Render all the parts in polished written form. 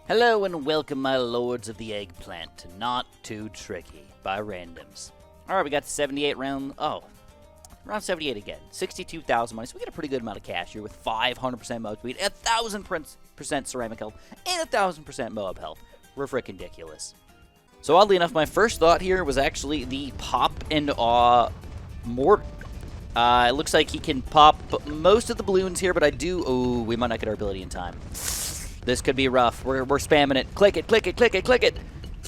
Hello and welcome, my lords of the eggplant, to Not Too Tricky by Randoms. Alright, we got 78 round. Oh, around 78 again. 62,000 money. So we get a pretty good amount of cash here with 500% Moab speed, 1,000% ceramic health, and 1,000% Moab health. We're freaking ridiculous. So oddly enough, my first thought here was actually the pop and mortar. It looks like he can pop most of the balloons here, but I do. Oh, we might not get our ability in time. This could be rough. We're spamming it. Click it, click it, click it, click it.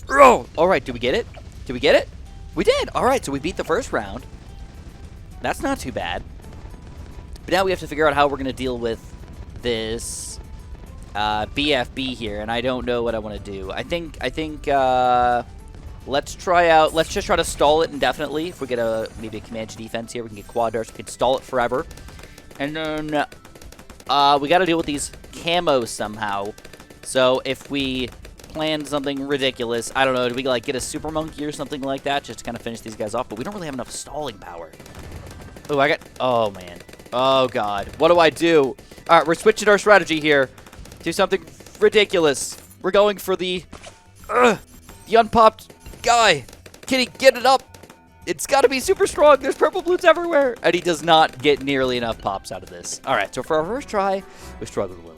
Oh! Alright, did we get it? Did we get it? We did! Alright, so we beat the first round. That's not too bad. But now we have to figure out how we're going to deal with this BFB here, and I don't know what I want to do. I think let's just try to stall it indefinitely. If we get maybe a Comanche defense here, we can get quad darts, we can stall it forever. And then we got to deal with these camos somehow. So if we plan something ridiculous, I don't know, do we like get a super monkey or something like that just to kind of finish these guys off? But we don't really have enough stalling power. Oh, oh man. Oh god. What do I do? All right, we're switching our strategy here. Do something ridiculous. We're going for the unpopped guy. Can he get it up? It's got to be super strong. There's purple balloons everywhere. And he does not get nearly enough pops out of this. All right, so for our first try, we struggled a little bit.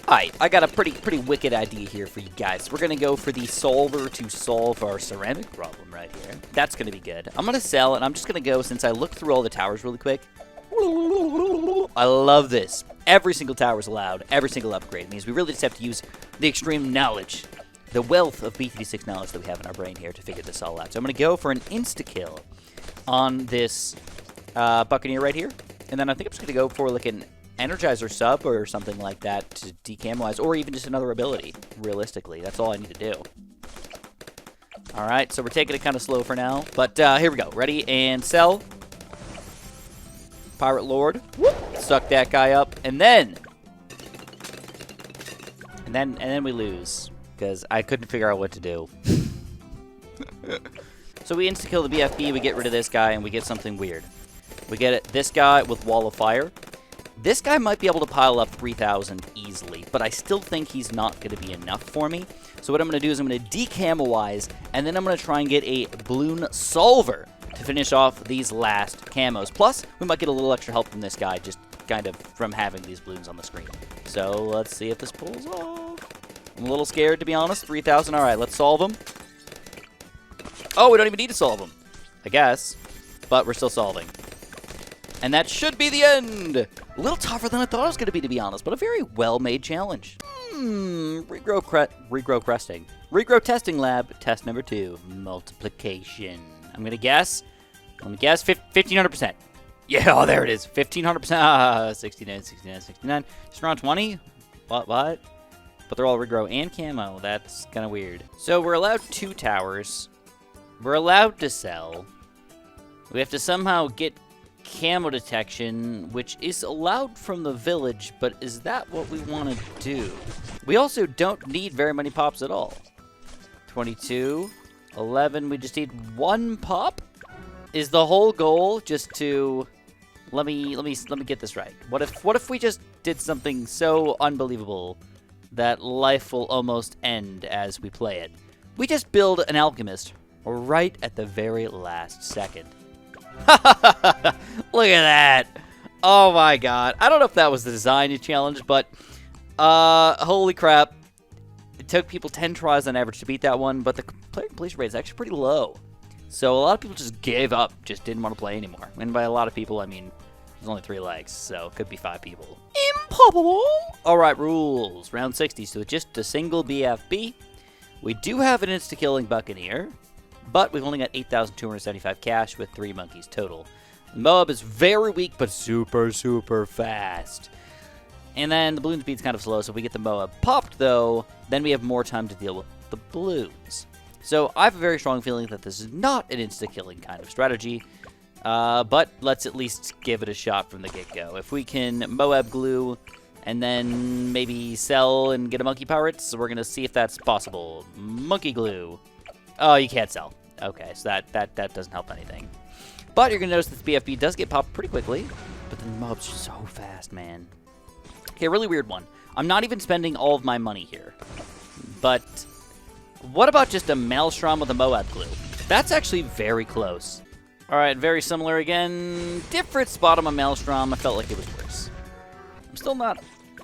All right, I got a pretty wicked idea here for you guys. We're going to go for the solver to solve our ceramic problem right here. That's going to be good. I'm going to sell, and I'm just going to go, since I looked through all the towers really quick. I love this. Every single tower is allowed. Every single upgrade. It means we really just have to use the extreme knowledge, the wealth of BTD6 knowledge that we have in our brain here to figure this all out. So I'm going to go for an insta-kill on this Buccaneer right here. And then I think I'm just going to go for like an Energizer sub or something like that to decamelize, or even just another ability, realistically. That's all I need to do. All right, so we're taking it kind of slow for now. But here we go. Ready and sell. Pirate Lord. Whoop. Suck that guy up. And then we lose, because I couldn't figure out what to do. So we insta-kill the BFB, we get rid of this guy, and we get something weird. We get this guy with Wall of Fire. This guy might be able to pile up 3,000 easily, but I still think he's not going to be enough for me. So what I'm going to do is I'm going to decamelize, and then I'm going to try and get a balloon solver to finish off these last camos. Plus, we might get a little extra help from this guy, just kind of from having these balloons on the screen. So let's see if this pulls off. I'm a little scared, to be honest. 3,000. All right, let's solve them. Oh, we don't even need to solve them, I guess. But we're still solving. And that should be the end. A little tougher than I thought it was going to be honest, but a very well-made challenge. Regrow cresting. Regrow testing lab, test number 2, multiplication. I'm going to guess. 1,500%. Yeah, oh, there it is. 1,500%. 69, 69, 69. Just around 20? What? But they're all regrow and camo. That's kind of weird. So we're allowed 2 towers. We're allowed to sell. We have to somehow get camo detection, which is allowed from the village, but is that what we want to do? We also don't need very many pops at all. 22, 11, we just need 1 pop? Is the whole goal just to... Let me get this right. What if we just did something so unbelievable that life will almost end as we play it? We just build an alchemist right at the very last second. Look at that. Oh my god. I don't know if that was the design challenge, but holy crap. It took people 10 tries on average to beat that one, but the player completion rate is actually pretty low. So a lot of people just gave up, just didn't want to play anymore. And by a lot of people, I mean, there's only 3 legs, so it could be 5 people. Impossible! Alright, rules. Round 60, so just a single BFB. We do have an insta-killing Buccaneer, but we've only got 8,275 cash with 3 monkeys total. Moab is very weak, but super, super fast. And then the balloon speed's kind of slow, so if we get the Moab popped, though, then we have more time to deal with the balloons. So I have a very strong feeling that this is not an insta-killing kind of strategy, but let's at least give it a shot from the get-go. If we can Moab glue and then maybe sell and get a monkey pirates, we're going to see if that's possible. Monkey glue. Oh, you can't sell. Okay, so that doesn't help anything. But you're going to notice that the BFB does get popped pretty quickly. But the mob's so fast, man. Okay, really weird one. I'm not even spending all of my money here. but what about just a Maelstrom with a Moab glue? That's actually very close. All right, very similar again. Different spot on my Maelstrom. I felt like it was worse. I'm still not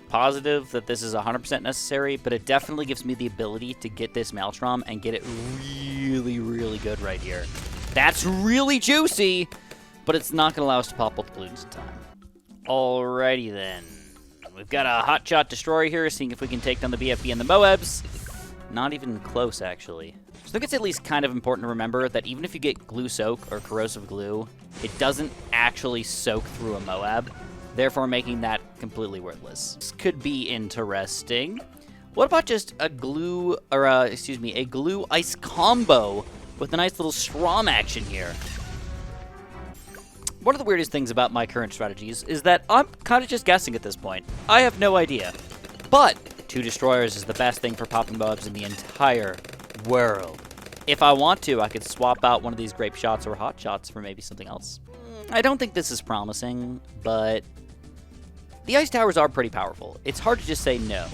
positive that this is 100% necessary, but it definitely gives me the ability to get this Maelstrom and get it really, really good right here. That's really juicy, but it's not going to allow us to pop both balloons in time. Alrighty then. We've got a Hotshot Destroyer here, seeing if we can take down the BFB and the Moabs. Not even close, actually. So I think it's at least kind of important to remember that even if you get Glue Soak or Corrosive Glue, it doesn't actually soak through a Moab, therefore making that completely worthless. This could be interesting. What about just a glue, or a glue ice combo with a nice little Strom action here? One of the weirdest things about my current strategies is that I'm kind of just guessing at this point. I have no idea. But 2 Destroyers is the best thing for popping Moabs in the entire world. If I want to, I could swap out one of these Grape Shots or Hot Shots for maybe something else. I don't think this is promising, but the Ice Towers are pretty powerful. It's hard to just say no,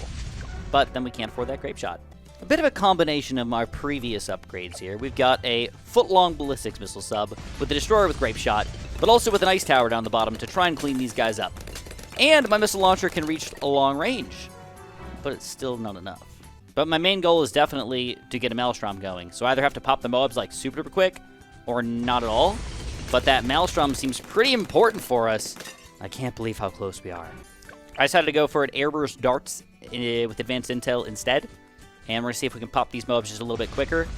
but then we can't afford that Grape Shot. A bit of a combination of our previous upgrades here. We've got a foot-long ballistics missile sub with the Destroyer with Grape Shot, but also with an Ice Tower down the bottom to try and clean these guys up. And my missile launcher can reach a long range, but it's still not enough. But my main goal is definitely to get a Maelstrom going, so I either have to pop the Moabs like super duper quick, or not at all. But that Maelstrom seems pretty important for us. I can't believe how close we are. I decided to go for an Airburst Darts with Advanced Intel instead. And we're going to see if we can pop these Moabs just a little bit quicker.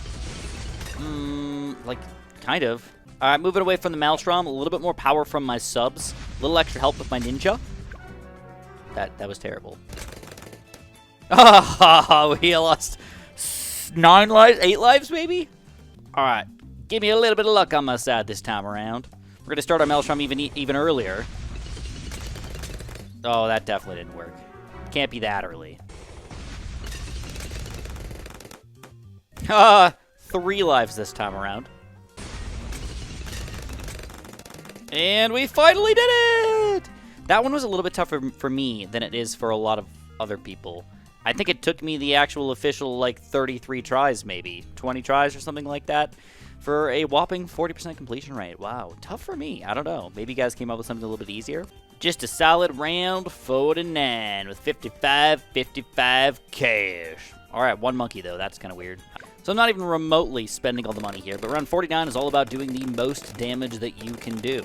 Like, kind of. All right, moving away from the Maelstrom. A little bit more power from my subs. A little extra help with my Ninja. That was terrible. Oh, we lost 9 lives? 8 lives, maybe? All right. Give me a little bit of luck on my side this time around. We're going to start our Maelstrom even earlier. Oh, that definitely didn't work. Can't be that early. 3 lives this time around. And we finally did it! That one was a little bit tougher for me than it is for a lot of other people. I think it took me the actual official, like, 33 tries, maybe. 20 tries or something like that. For a whopping 40% completion rate. Wow, tough for me. I don't know. Maybe you guys came up with something a little bit easier. Just a solid round 49 with 55 cash. All right, 1 monkey, though. That's kind of weird. So I'm not even remotely spending all the money here, but round 49 is all about doing the most damage that you can do.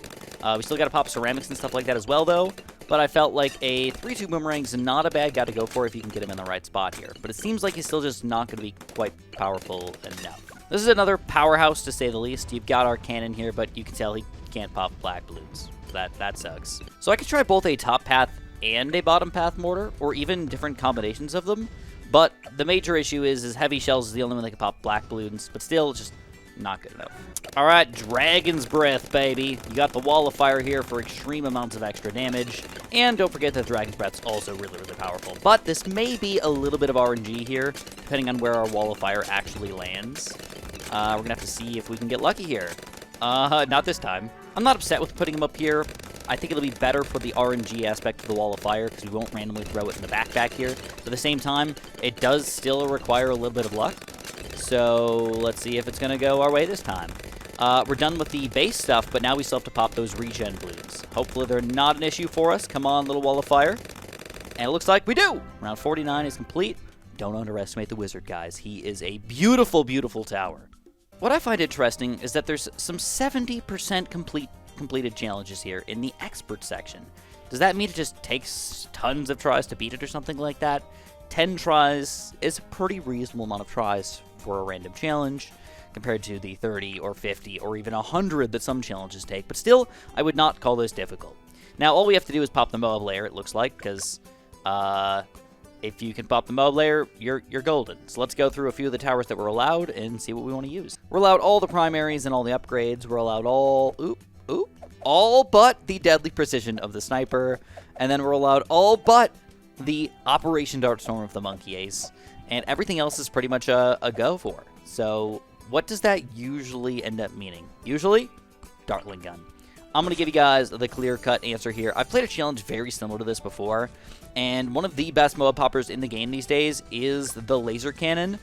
We still got to pop ceramics and stuff like that as well, though, but I felt like a 3-2 boomerang's not a bad guy to go for if you can get him in the right spot here. But it seems like he's still just not going to be quite powerful enough. This is another powerhouse, to say the least. You've got our cannon here, but you can tell he can't pop black balloons. That sucks. So I could try both a top path and a bottom path mortar, or even different combinations of them. But the major issue is heavy shells is the only one that can pop black balloons, but still just not good enough. All right, Dragon's Breath, baby. You got the Wall of Fire here for extreme amounts of extra damage. And don't forget that Dragon's Breath's also really, really powerful. But this may be a little bit of RNG here, depending on where our Wall of Fire actually lands. We're going to have to see if we can get lucky here. Not this time. I'm not upset with putting him up here. I think it'll be better for the RNG aspect of the Wall of Fire, because we won't randomly throw it in the backpack here. But at the same time, it does still require a little bit of luck. So let's see if it's going to go our way this time. We're done with the base stuff, but now we still have to pop those regen balloons. Hopefully they're not an issue for us. Come on, little Wall of Fire. And it looks like we do! Round 49 is complete. Don't underestimate the wizard, guys. He is a beautiful, beautiful tower. What I find interesting is that there's some 70% completed challenges here in the expert section. Does that mean it just takes tons of tries to beat it or something like that? 10 tries is a pretty reasonable amount of tries for a random challenge compared to the 30 or 50 or even 100 that some challenges take, but still, I would not call this difficult. Now, all we have to do is pop the Moab layer, it looks like, because if you can pop the Moab layer, you're golden. So let's go through a few of the towers that were allowed and see what we want to use. We're allowed all the primaries and all the upgrades. We're allowed all but the deadly precision of the sniper, and then we're allowed all but the Operation Dartstorm of the Monkey Ace, and everything else is pretty much a go for. So what does that usually end up meaning? Usually, Dartling Gun. I'm going to give you guys the clear-cut answer here. I've played a challenge very similar to this before, and one of the best MOAB poppers in the game these days is the laser cannon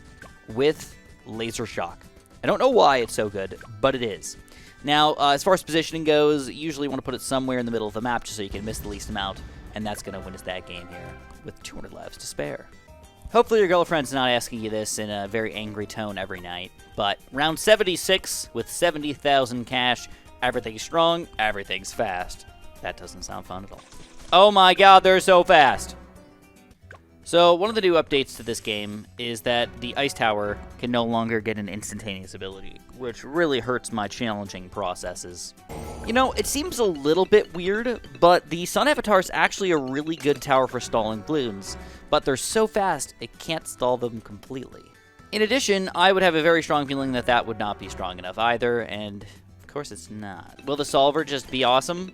with laser shock. I don't know why it's so good, but it is. Now, as far as positioning goes, you usually want to put it somewhere in the middle of the map just so you can miss the least amount, and that's going to win us that game here with 200 lives to spare. Hopefully your girlfriend's not asking you this in a very angry tone every night, but round 76 with 70,000 cash, everything's strong, everything's fast. That doesn't sound fun at all. Oh my god, they're so fast! So, one of the new updates to this game is that the Ice Tower can no longer get an instantaneous ability, which really hurts my challenging processes. You know, it seems a little bit weird, but the Sun Avatar is actually a really good tower for stalling balloons, but they're so fast, it can't stall them completely. In addition, I would have a very strong feeling that that would not be strong enough either, and of course it's not. Will the solver just be awesome?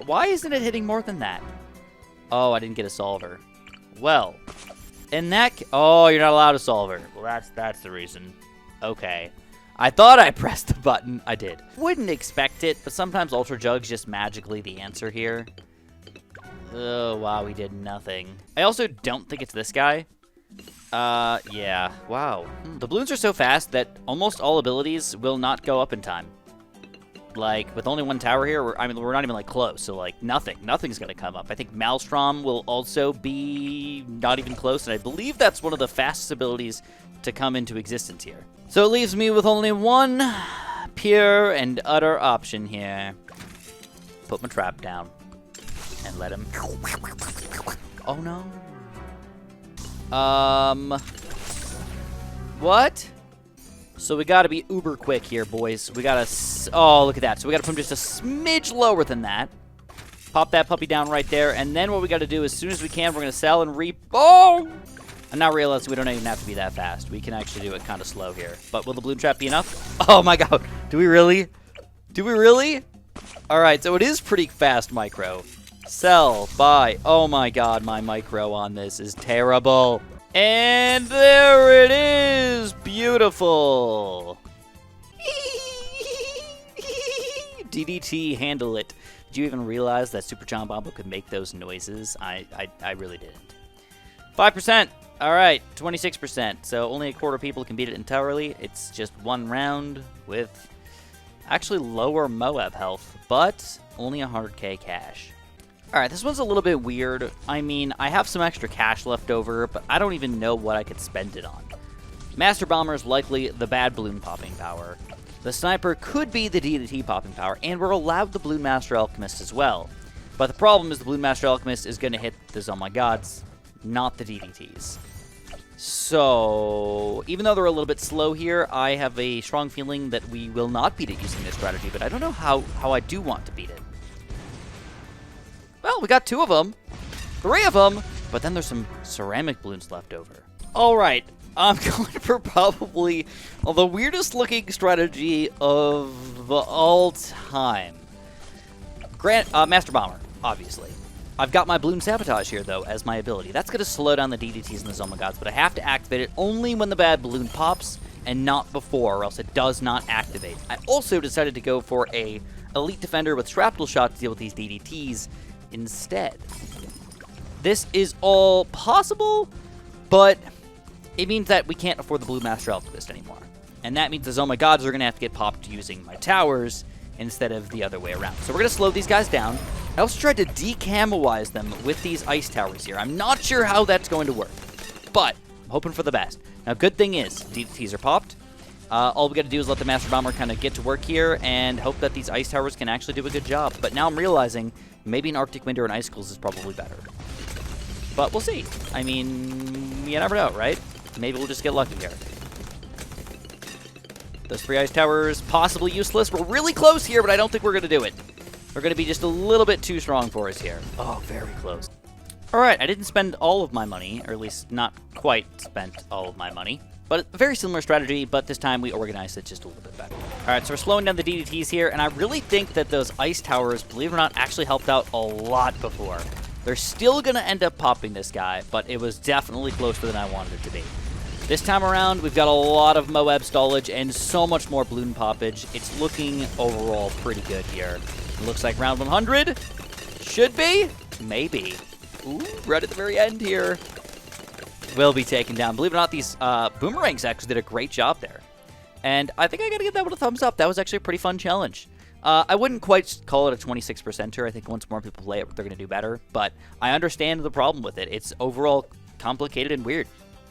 Why isn't it hitting more than that? Oh, I didn't get a solver. Well, in that oh, you're not allowed a solver. Well, that's the reason. Okay. I thought I pressed the button. I did. Wouldn't expect it, but sometimes Ultra Jug's just magically the answer here. Oh, wow, we did nothing. I also don't think it's this guy. Yeah. Wow. The balloons are so fast that almost all abilities will not go up in time. Like, with only one tower here, we're not even, like, close. So, like, nothing's going to come up. I think Maelstrom will also be not even close, and I believe that's one of the fastest abilities to come into existence here. So it leaves me with only one pure and utter option here. Put my trap down and let him... Oh, no. What? So we gotta be uber quick here, boys. We gotta... Oh, look at that. So we gotta put him just a smidge lower than that. Pop that puppy down right there. And then what we gotta do, as soon as we can, we're gonna sell and reap... Oh! And now realize we don't even have to be that fast. We can actually do it kind of slow here. But will the balloon trap be enough? Oh my god. Do we really? Do we really? Alright, so it is pretty fast micro. Sell, buy. Oh my god, my micro on this is terrible. And there it is! Beautiful! DDT, handle it. Did you even realize that Super John Bombo could make those noises? I really didn't. 5%! Alright, 26%. So only a quarter of people can beat it entirely. It's just one round with actually lower MOAB health, but only 100k cash. Alright, this one's a little bit weird. I mean, I have some extra cash left over, but I don't even know what I could spend it on. Master Bomber is likely the bad balloon popping power. The Sniper could be the DDT popping power, and we're allowed the Bloon Master Alchemist as well. But the problem is the Bloon Master Alchemist is going to hit the Oh My Gods, not the DDTs. So, even though they're a little bit slow here, I have a strong feeling that we will not beat it using this strategy, but I don't know how I do want to beat it. Well, we got 2 of them, 3 of them, but then there's some ceramic balloons left over. All right, I'm going for probably the weirdest looking strategy of all time. Master Bomber, obviously. I've got my Bloon Sabotage here, though, as my ability. That's going to slow down the DDTs and the Zoma Gods, but I have to activate it only when the bad balloon pops and not before, or else it does not activate. I also decided to go for a Elite Defender with Shrapnel Shot to deal with these DDTs instead. This is all possible, but it means that we can't afford the Blue Master Alchemist anymore. And that means the Zoma Gods are going to have to get popped using my towers instead of the other way around. So we're going to slow these guys down. I also tried to decamelize them with these ice towers here. I'm not sure how that's going to work, but I'm hoping for the best. Now, good thing is, DDTs are popped. All we got to do is let the Master Bomber kind of get to work here and hope that these ice towers can actually do a good job. But now I'm realizing maybe an Arctic Wind or an Icicles is probably better. But we'll see. I mean, you never know, right? Maybe we'll just get lucky here. Those 3 ice towers, possibly useless. We're really close here, but I don't think we're going to do it. We're going to be just a little bit too strong for us here. Oh, very close. All right, I didn't spend all of my money, or at least not quite spent all of my money. But a very similar strategy, but this time we organized it just a little bit better. All right, so we're slowing down the DDTs here, and I really think that those ice towers, believe it or not, actually helped out a lot before. They're still going to end up popping this guy, but it was definitely closer than I wanted it to be. This time around, we've got a lot of MOAB stallage and so much more balloon poppage. It's looking overall pretty good here. It looks like round 100. Should be. Maybe. Ooh, right at the very end here. Will be taken down. Believe it or not, these boomerangs actually did a great job there. And I think I got to give that one a thumbs up. That was actually a pretty fun challenge. I wouldn't quite call it a 26%er. I think once more people play it, they're going to do better. But I understand the problem with it. It's overall complicated and weird.